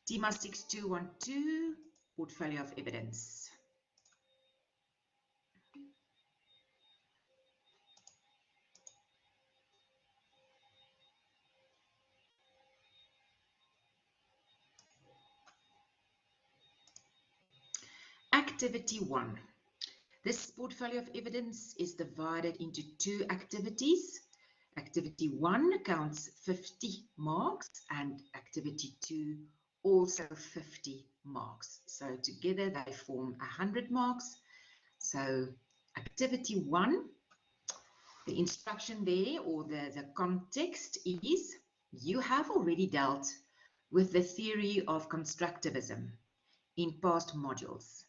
TIMA6212, portfolio of evidence. Activity 1. This portfolio of evidence is divided into 2 activities. Activity 1 counts 50 marks and activity 2 also 50 marks. So together they form 100 marks. So activity 1, the instruction there or the context is you have already dealt with the theory of constructivism in past modules.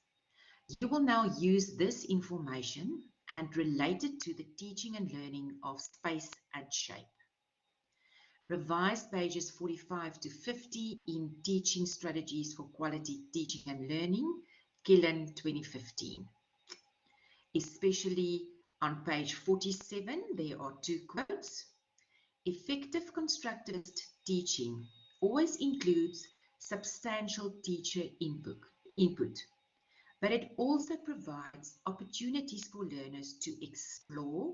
You will now use this information and relate it to the teaching and learning of space and shape. Revise pages 45 to 50 in Teaching Strategies for Quality Teaching and Learning, Killen 2015. Especially on page 47, there are 2 quotes. Effective constructivist teaching always includes substantial teacher input. But it also provides opportunities for learners to explore,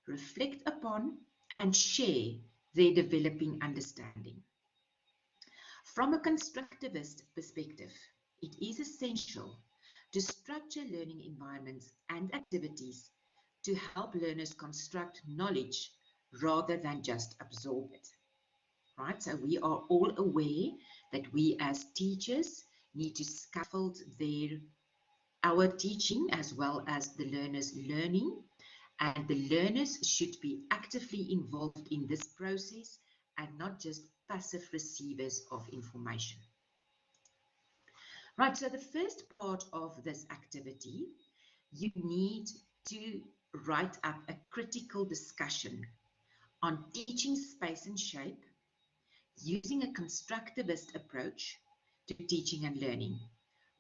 reflect upon, and share their developing understanding. From a constructivist perspective, it is essential to structure learning environments and activities to help learners construct knowledge rather than just absorb it. Right? So we are all aware that we as teachers need to scaffold our teaching as well as the learners' learning, and the learners should be actively involved in this process and not just passive receivers of information. Right, so the first part of this activity, you need to write up a critical discussion on teaching space and shape using a constructivist approach to teaching and learning,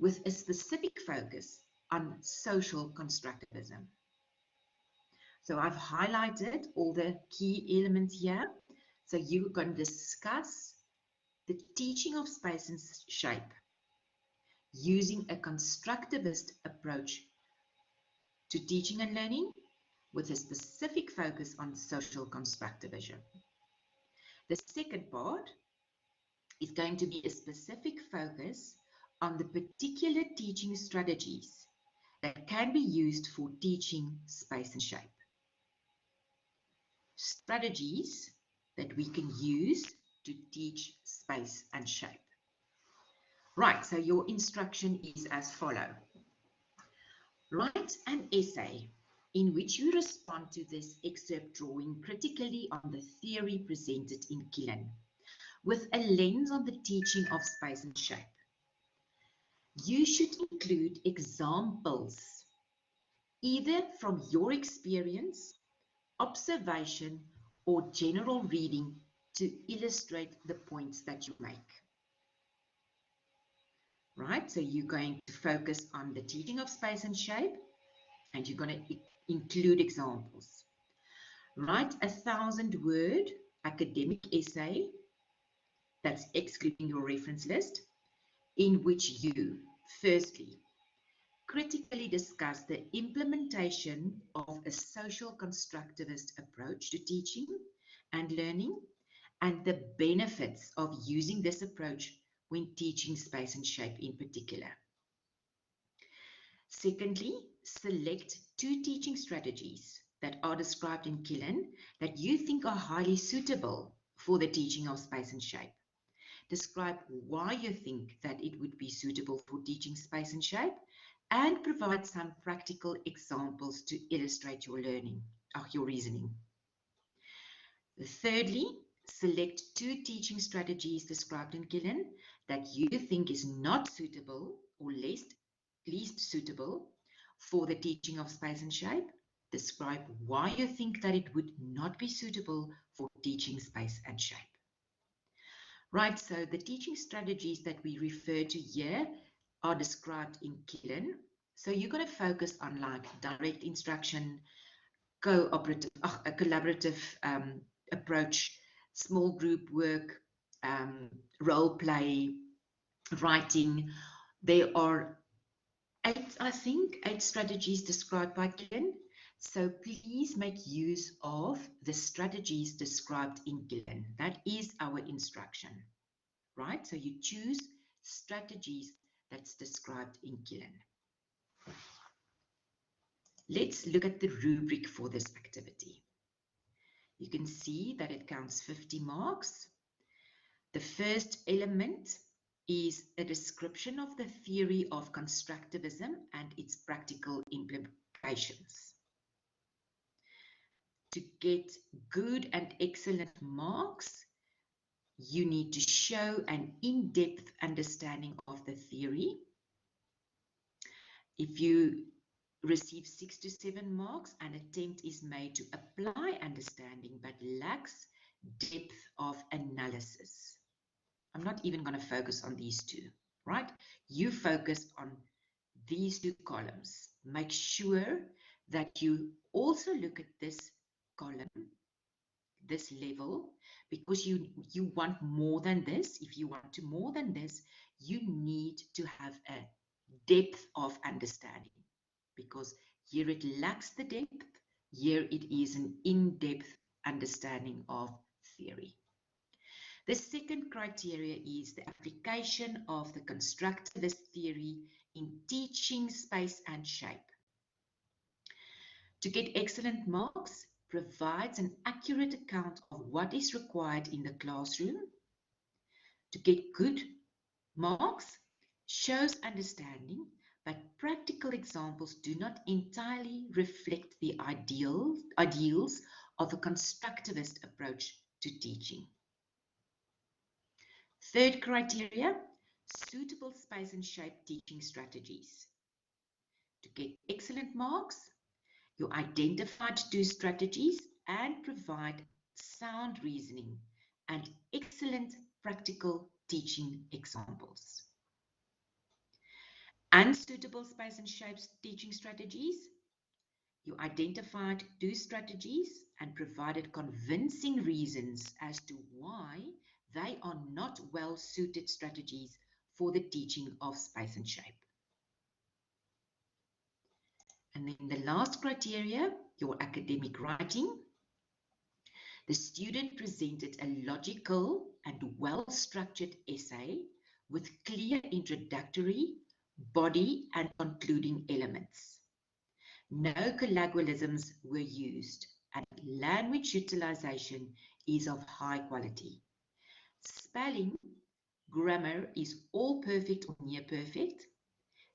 with a specific focus on social constructivism. So I've highlighted all the key elements here. So you can discuss the teaching of space and shape using a constructivist approach to teaching and learning with a specific focus on social constructivism. The second part is going to be a specific focus on the particular teaching strategies that can be used for teaching space and shape. Strategies that we can use to teach space and shape. Right, so your instruction is as follows. Write an essay in which you respond to this excerpt drawing critically on the theory presented in Killen, with a lens on the teaching of space and shape. You should include examples, either from your experience, observation, or general reading to illustrate the points that you make. Right, so you're going to focus on the teaching of space and shape, and you're going to include examples. Write a 1,000-word academic essay, that's excluding your reference list, in which you, firstly, critically discuss the implementation of a social constructivist approach to teaching and learning and the benefits of using this approach when teaching space and shape in particular. Secondly, select 2 teaching strategies that are described in Killen that you think are highly suitable for the teaching of space and shape. Describe why you think that it would be suitable for teaching space and shape, and provide some practical examples to illustrate your learning, or your reasoning. Thirdly, select 2 teaching strategies described in Killen that you think is not suitable or least suitable for the teaching of space and shape. Describe why you think that it would not be suitable for teaching space and shape. Right, so the teaching strategies that we refer to here are described in Killen. So you're going to focus on like direct instruction, collaborative approach, small group work, role play, writing. There are eight strategies described by Gillen. So please make use of the strategies described in Gillen. That is our instruction, right? So you choose strategies that's described in Gillen. Let's look at the rubric for this activity. You can see that it counts 50 marks. The first element is a description of the theory of constructivism and its practical implications. To get good and excellent marks, you need to show an in-depth understanding of the theory. If you receive 6 to 7 marks, an attempt is made to apply understanding but lacks depth of analysis. I'm not even going to focus on these two, right? You focus on these two columns. Make sure that you also look at this column, this level, because you want more than this. If you want to more than this, you need to have a depth of understanding, because here it lacks the depth, here it is an in-depth understanding of theory. The second criteria is the application of the constructivist theory in teaching space and shape. To get excellent marks, provides an accurate account of what is required in the classroom. To get good marks, shows understanding, but practical examples do not entirely reflect the ideals of a constructivist approach to teaching. Third criteria, suitable space and shape teaching strategies. To get excellent marks, you identified 2 strategies and provide sound reasoning and excellent practical teaching examples. Unsuitable space and shapes teaching strategies, you identified 2 strategies and provided convincing reasons as to why they are not well-suited strategies for the teaching of space and shape. And then the last criteria, your academic writing. The student presented a logical and well-structured essay with clear introductory, body, and concluding elements. No colloquialisms were used, and language utilization is of high quality. Spelling, grammar is all perfect or near perfect.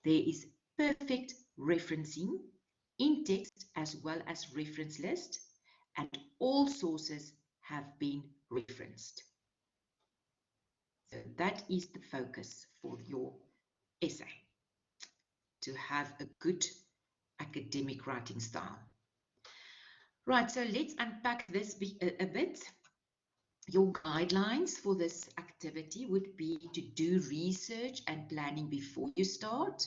There is perfect referencing in text as well as reference list, and all sources have been referenced. So that is the focus for your essay, to have a good academic writing style. Right, so let's unpack this a bit. Your guidelines for this activity would be to do research and planning before you start.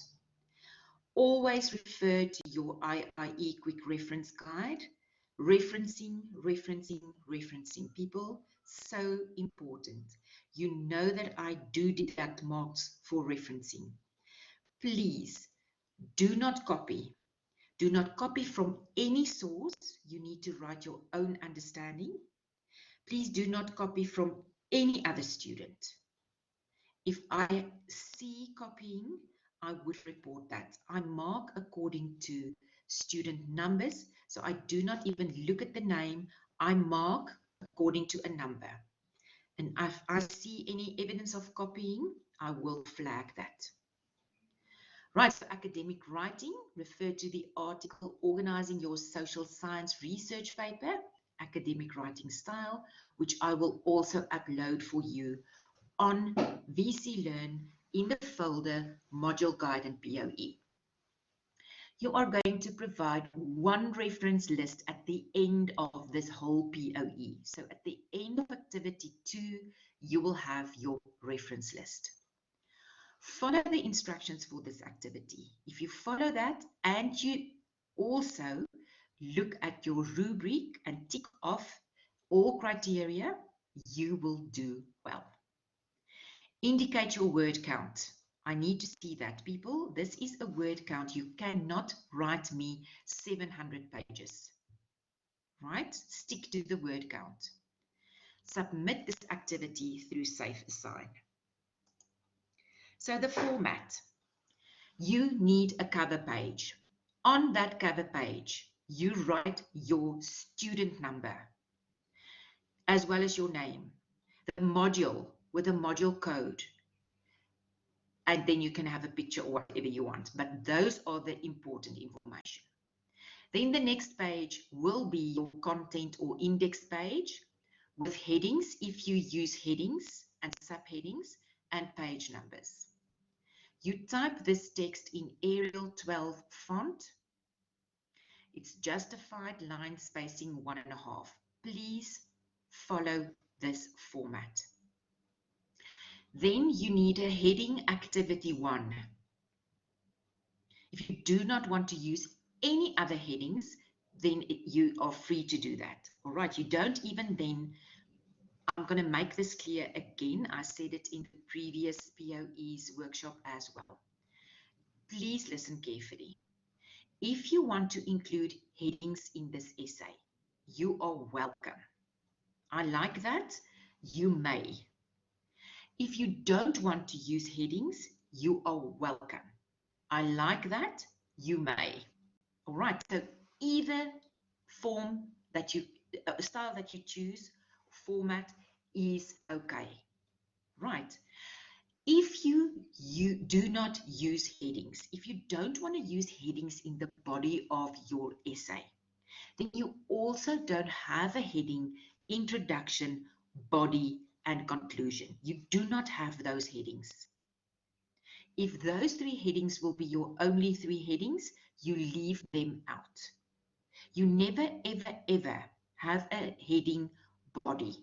Always refer to your IIE quick reference guide. Referencing, referencing, referencing. People, so important. You know that I do deduct marks for referencing. Please do not copy. Do not copy from any source. You need to write your own understanding. Please do not copy from any other student. If I see copying, I would report that. I mark according to student numbers, so I do not even look at the name. I mark according to a number. And if I see any evidence of copying, I will flag that. Right, so academic writing, refer to the article Organizing Your Social Science Research Paper, Academic Writing Style, which I will also upload for you on VC Learn in the folder Module Guide and PoE. You are going to provide one reference list at the end of this whole PoE. So at the end of activity 2, you will have your reference list. Follow the instructions for this activity. If you follow that and you also look at your rubric and tick off all criteria, you will do well. Indicate your word count. I need to see that, people. This is a word count. You cannot write me 700 pages, right? Stick to the word count. Submit this activity through Safe Assign. So the format. You need a cover page. On that cover page, you write your student number, as well as your name, the module with a module code, and then you can have a picture or whatever you want. But those are the important information. Then the next page will be your content or index page with headings, if you use headings and subheadings, and page numbers. You type this text in Arial 12 font. It's justified line spacing 1.5. Please follow this format. Then you need a heading activity 1. If you do not want to use any other headings, then you are free to do that. All right, you don't even then, I'm going to make this clear again. I said it in the previous PoE's workshop as well. Please listen carefully. If you want to include headings in this essay, you are welcome. I like that. You may. If you don't want to use headings, you are welcome. I like that. You may. All right. So either form that you, style that you choose, format is okay. Right. If you do not use headings, if you don't want to use headings in the body of your essay, then you also don't have a heading, introduction, body, and conclusion. You do not have those headings. If those 3 headings will be your only 3 headings, you leave them out. You never, ever, ever have a heading body.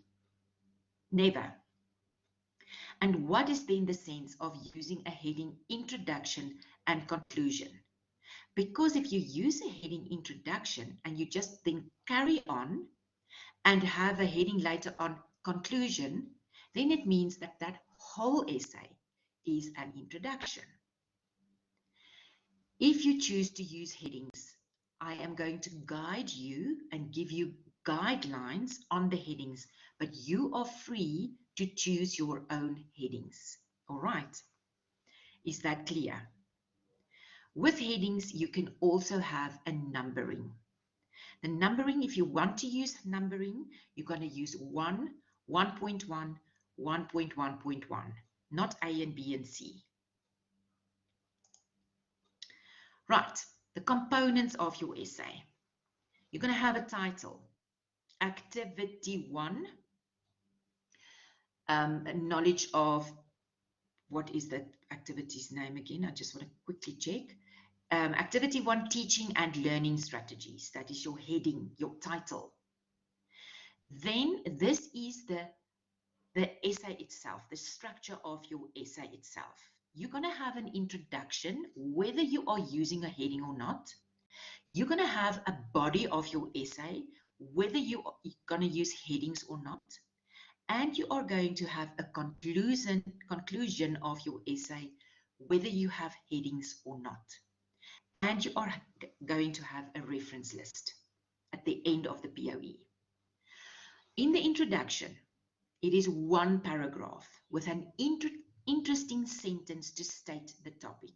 Never. And what is then the sense of using a heading introduction and conclusion? Because if you use a heading introduction and you just then carry on and have a heading later on conclusion, then it means that that whole essay is an introduction. If you choose to use headings, I am going to guide you and give you guidelines on the headings, but you are free to choose your own headings. All right. Is that clear? With headings, you can also have a numbering. The numbering, if you want to use numbering, you're going to use 1, 1.1, 1.1.1, not A and B and C. Right, the components of your essay. You're going to have a title, Activity 1, knowledge of, what is that activity's name again? I just want to quickly check. Activity 1, Teaching and Learning Strategies. That is your heading, your title. Then this is the essay itself, the structure of your essay itself. You're going to have an introduction, whether you are using a heading or not. You're going to have a body of your essay, whether you're going to use headings or not. And you are going to have a conclusion of your essay, whether you have headings or not. And you are going to have a reference list at the end of the PoE. In the introduction, it is 1 paragraph with an interesting sentence to state the topic.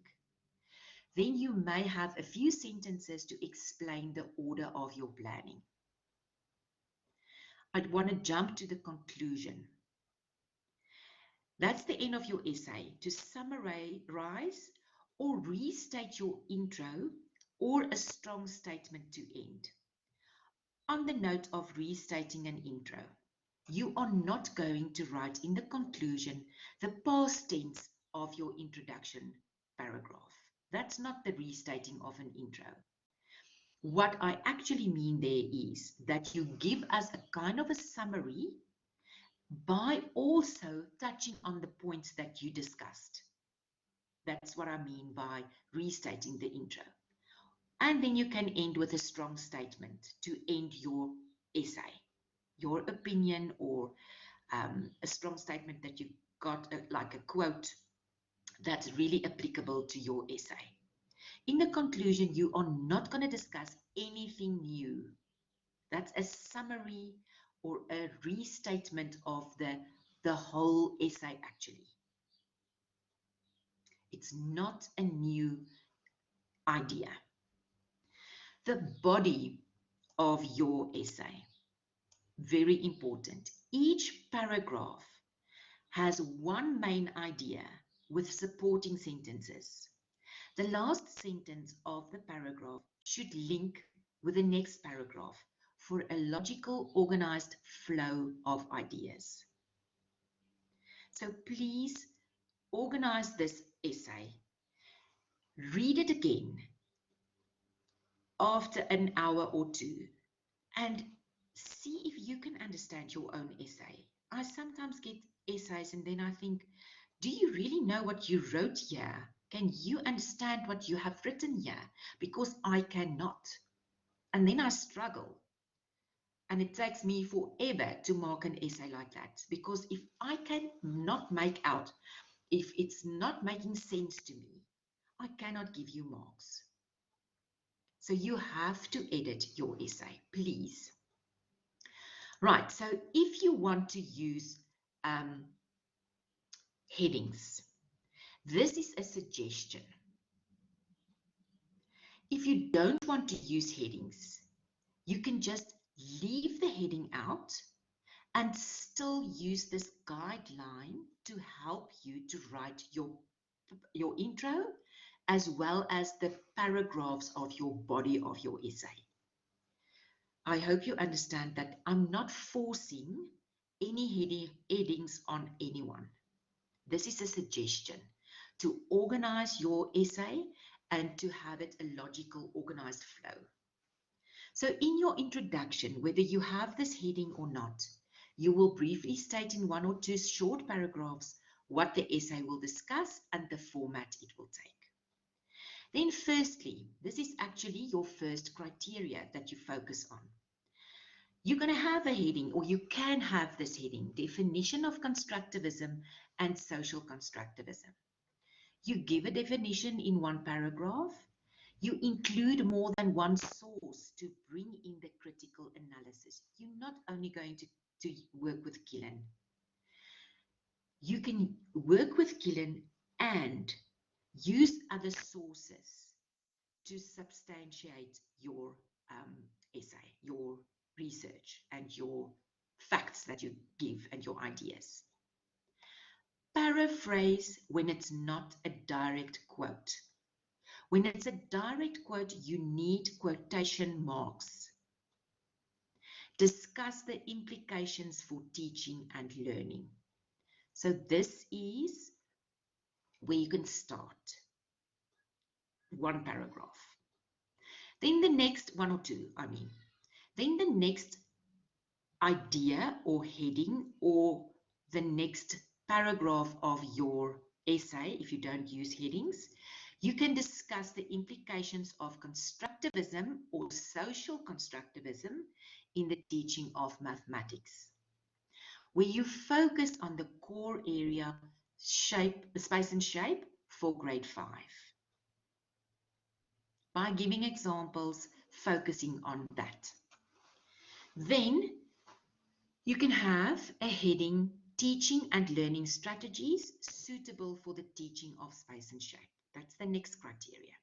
Then you may have a few sentences to explain the order of your planning. I'd want to jump to the conclusion. That's the end of your essay, to summarize or restate your intro or a strong statement to end. On the note of restating an intro, you are not going to write in the conclusion the past tense of your introduction paragraph. That's not the restating of an intro. What I actually mean there is that you give us a kind of a summary by also touching on the points that you discussed. That's what I mean by restating the intro. And then you can end with a strong statement to end your essay, your opinion, or a strong statement that you got like a quote that's really applicable to your essay. In the conclusion, you are not going to discuss anything new. That's a summary or a restatement of the whole essay, actually. It's not a new idea. The body of your essay, very important. Each paragraph has one main idea with supporting sentences. The last sentence of the paragraph should link with the next paragraph for a logical, organized flow of ideas. So please organize this essay, read it again after an hour or two, and see if you can understand your own essay. I sometimes get essays and then I think, do you really know what you wrote here? Can you understand what you have written here? Because I cannot. And then I struggle. And it takes me forever to mark an essay like that. Because if I cannot make out, if it's not making sense to me, I cannot give you marks. So you have to edit your essay, please. Right, so if you want to use headings, this is a suggestion. If you don't want to use headings, you can just leave the heading out and still use this guideline to help you to write your intro as well as the paragraphs of your body of your essay. I hope you understand that I'm not forcing any headings on anyone. This is a suggestion to organize your essay and to have it a logical, organized flow. So in your introduction, whether you have this heading or not, you will briefly state in 1 or 2 short paragraphs what the essay will discuss and the format it will take. Then firstly, this is actually your first criteria that you focus on. You're going to have a heading, or you can have this heading, definition of constructivism and social constructivism. You give a definition in 1 paragraph. You include more than one source to bring in the critical analysis. You're not only going to work with Killen. You can work with Killen and use other sources to substantiate your essay, your research, and your facts that you give and your ideas. Paraphrase when it's not a direct quote. When it's a direct quote, you need quotation marks. Discuss the implications for teaching and learning. So this is where you can start. 1 paragraph. Then the next 1 or 2, Then the next idea or heading or the next paragraph of your essay, if you don't use headings, you can discuss the implications of constructivism or social constructivism in the teaching of mathematics, where you focus on the core area, space and shape for grade 5. By giving examples, focusing on that. Then you can have a heading, teaching and learning strategies suitable for the teaching of space and shape. That's the next criteria.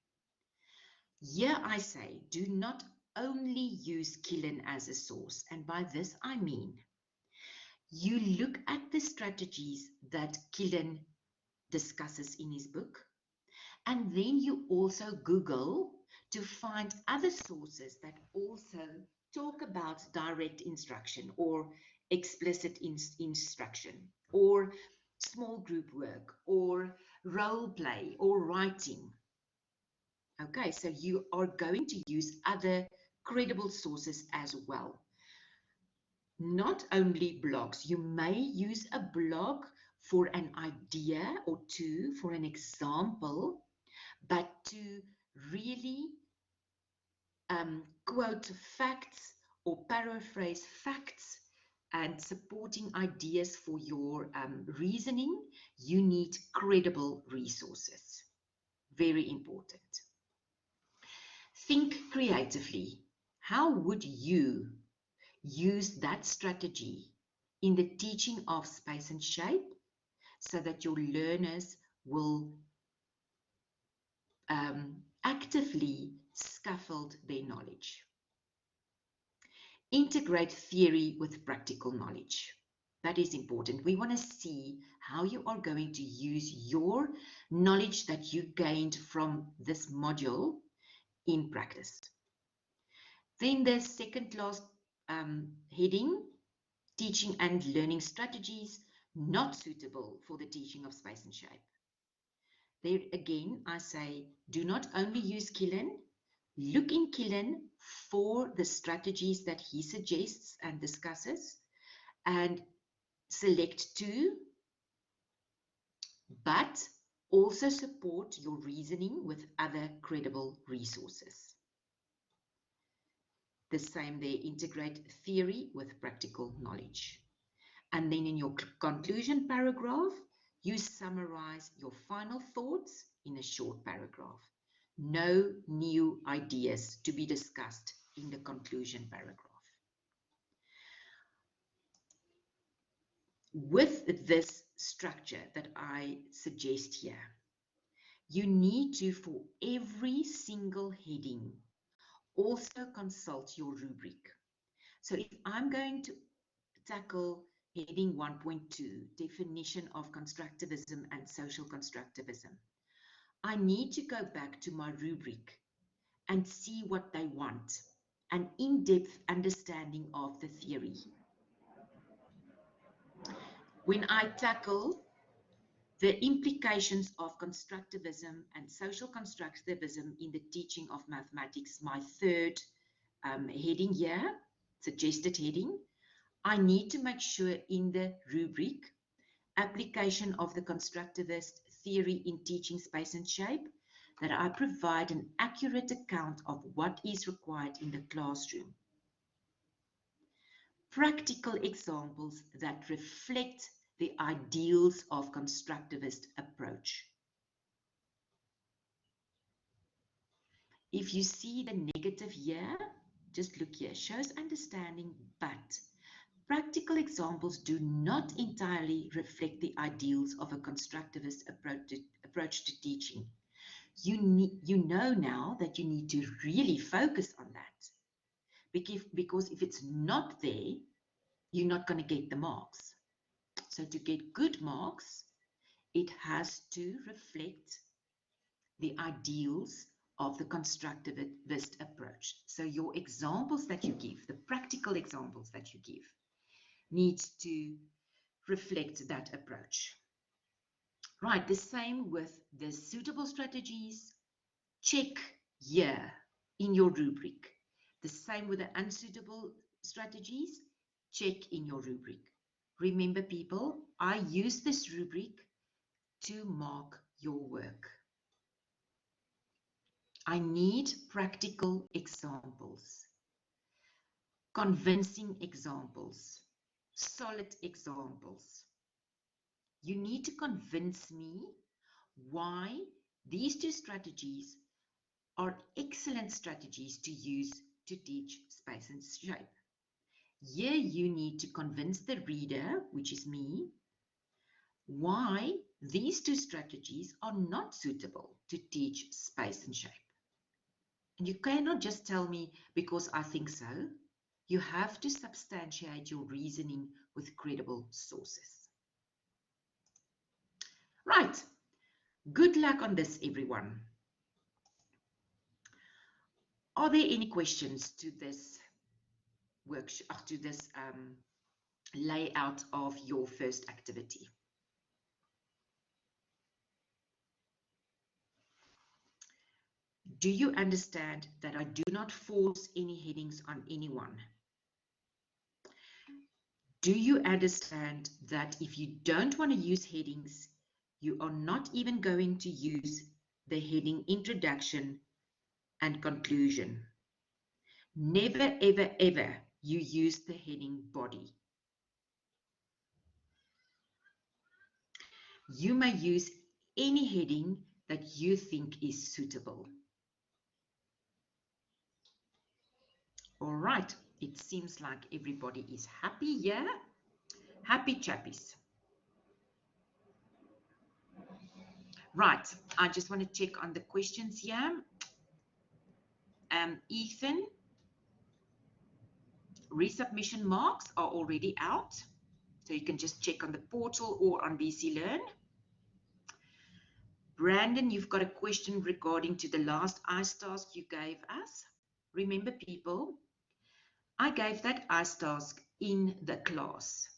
Here I say, do not only use Killen as a source. And by this, I mean, you look at the strategies that Killen discusses in his book, and then you also Google to find other sources that also talk about direct instruction or explicit instruction or small group work or role play or writing. Okay, so you are going to use other credible sources as well. Not only blogs. You may use a blog for an idea or 2, for an example, but to really quote facts or paraphrase facts and supporting ideas for your reasoning, you need credible resources. Very important. Think creatively. How would you use that strategy in the teaching of space and shape so that your learners will actively scaffold their knowledge? Integrate theory with practical knowledge. That is important. We want to see how you are going to use your knowledge that you gained from this module in practice. Then the second last heading, teaching and learning strategies not suitable for the teaching of space and shape. There again, I say, do not only use Killen, look in Killen for the strategies that he suggests and discusses, and select two, but also support your reasoning with other credible resources. The same there, integrate theory with practical knowledge. And then in your conclusion paragraph, you summarize your final thoughts in a short paragraph. No new ideas to be discussed in the conclusion paragraph. With this structure that I suggest here, you need to, for every single heading, also consult your rubric. So if I'm going to tackle heading 1.2, definition of constructivism and social constructivism, I need to go back to my rubric and see what they want, an in-depth understanding of the theory. When I tackle the implications of constructivism and social constructivism in the teaching of mathematics, my third heading here, suggested heading, I need to make sure in the rubric, application of the constructivist theory in teaching space and shape, that I provide an accurate account of what is required in the classroom. Practical examples that reflect the ideals of constructivist approach. If you see the negative here, just look here, shows understanding, but practical examples do not entirely reflect the ideals of a constructivist approach to teaching. You know now that you need to really focus on that, because if it's not there, you're not going to get the marks. So to get good marks, it has to reflect the ideals of the constructivist approach. So your examples that you give, the practical examples that you give, needs to reflect that approach. Right, the same with the suitable strategies, check here in your rubric. The same with the unsuitable strategies, check in your rubric. Remember people, I use this rubric to mark your work. I need practical examples, convincing examples, solid examples. You need to convince me why these two strategies are excellent strategies to use to teach space and shape. Here you need to convince the reader, which is me, why these two strategies are not suitable to teach space and shape. And you cannot just tell me because I think so. You have to substantiate your reasoning with credible sources. Right. Good luck on this, everyone. Are there any questions to this workshop, to this layout of your first activity? Do you understand that I do not force any headings on anyone? Do you understand that if you don't want to use headings, you are not even going to use the heading introduction and conclusion? Never, ever, ever you use the heading body. You may use any heading that you think is suitable. All right, it seems like everybody is happy, yeah? Happy chappies. Right, I just want to check on the questions here. Ethan, resubmission marks are already out, so you can just check on the portal or on BC Learn. Brandon, you've got a question regarding to the last ICE task you gave us. Remember, people, I gave that ICE task in the class.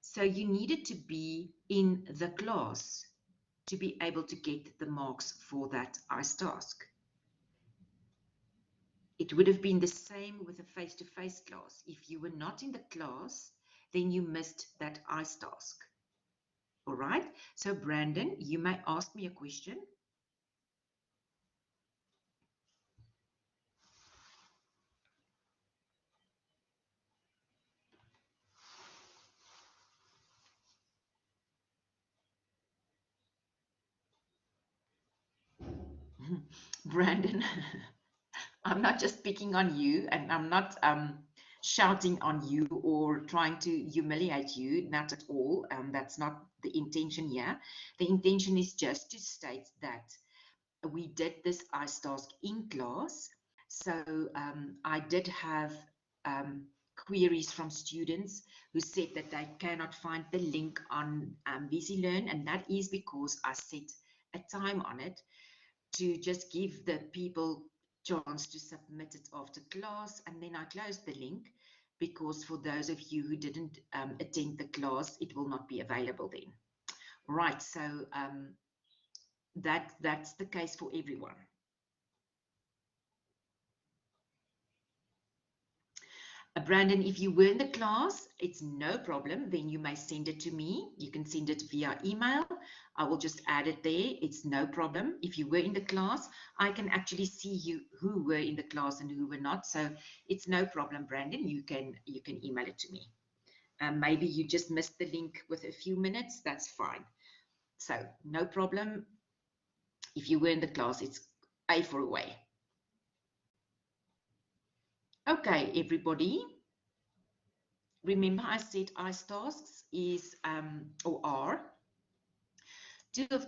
So you needed to be in the class to be able to get the marks for that ICE task. It would have been the same with a face-to-face class. If you were not in the class, then you missed that ICE task. All right, so Brandon, you may ask me a question. Brandon, I'm not just picking on you, and I'm not shouting on you or trying to humiliate you, not at all. That's not the intention here. The intention is just to state that we did this ICE task in class. So I did have queries from students who said that they cannot find the link on BC Learn, and that is because I set a time on it to just give the people chance to submit it after class, and then I closed the link because for those of you who didn't attend the class, it will not be available then. Right, so that's the case for everyone. Brandon, if you were in the class, it's no problem. Then you may send it to me. You can send it via email. I will just add it there. It's no problem. If you were in the class, I can actually see you who were in the class and who were not. So it's no problem, Brandon. You can email it to me. Maybe you just missed the link with a few minutes. That's fine. So no problem. If you were in the class, it's A for away. Okay, everybody. Remember, I said ICE tasks is or are 2 of